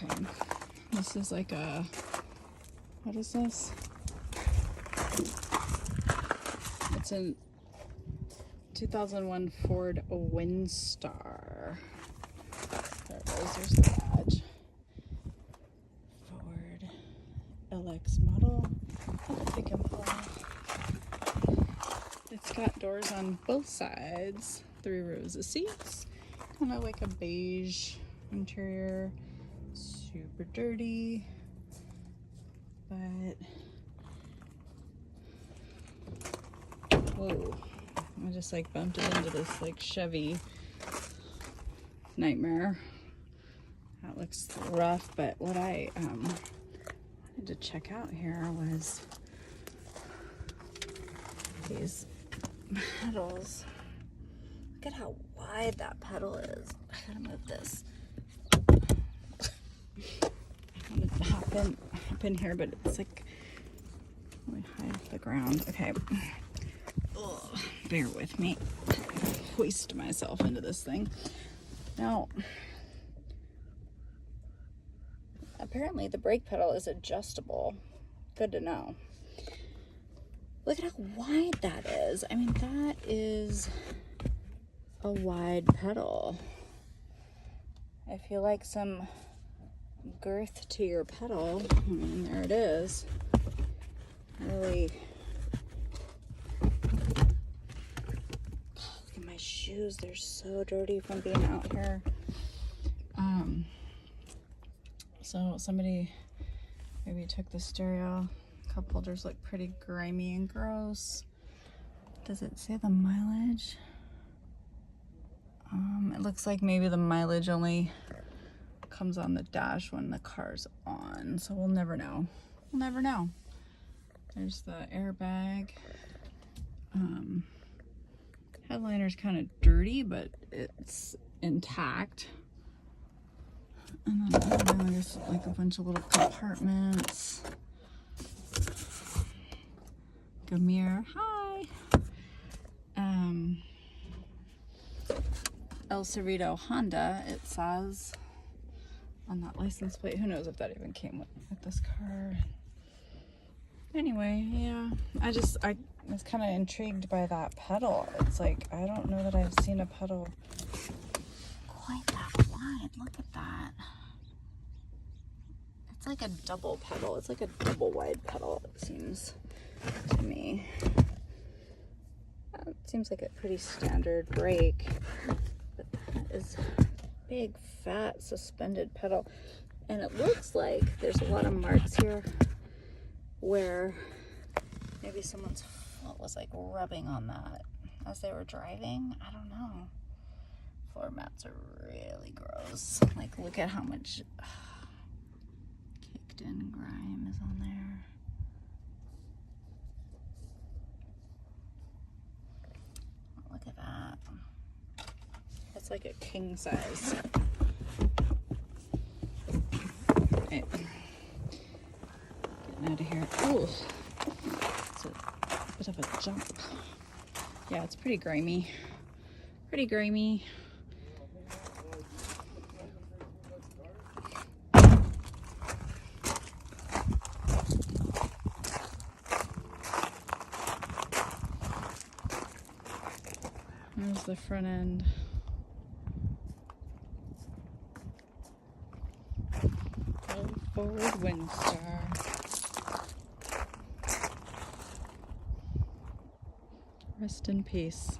Okay, this is like a, what is this? It's a 2001 Ford Windstar. There it is, there's the badge. Ford LX model. That's a pick and pull. It's got doors on both sides, 3 rows of seats, kind of like a beige interior, super dirty, but whoa, I just like bumped it into this like Chevy nightmare. That looks rough, but what I wanted to check out here was these pedals. Look at how wide that pedal is. I gotta move this. I wanted to hop in here, but it's like really high off the ground. Okay. Ugh, bear with me. Hoist myself into this thing. Now, apparently the brake pedal is adjustable. Good to know. Look at how wide that is. I mean, that is a wide pedal. I feel like some girth to your pedal. I mean, there it is. Really. Look at my shoes. They're so dirty from being out here. So somebody maybe took the stereo. Cup holders look pretty grimy and gross. Does it say the mileage? It looks like maybe the mileage only comes on the dash when the car's on, so we'll never know. We'll never know. There's the airbag. Headliner's kind of dirty, but it's intact. And then there's like a bunch of little compartments. Mirror. Hi. El Cerrito Honda, it says on that license plate. Who knows if that even came with this car. Anyway, yeah, I was kind of intrigued by that pedal. It's like, I don't know that I've seen a pedal quite that wide. Look at that. It's like a double pedal. It's like a double wide pedal, it seems to me. It seems like a pretty standard brake, but that is a big fat suspended pedal, and it looks like there's a lot of marks here where maybe someone's foot was like rubbing on that as they were driving. I don't know. Floor mats are really gross. Like, look at how much kicked in grime is on there. Look at that. That's like a king size. Okay. Getting out of here. Oh, it's a bit of a jump. Yeah, it's pretty grimy. Pretty grimy. There's the front end. Forward Windstar. Rest in peace.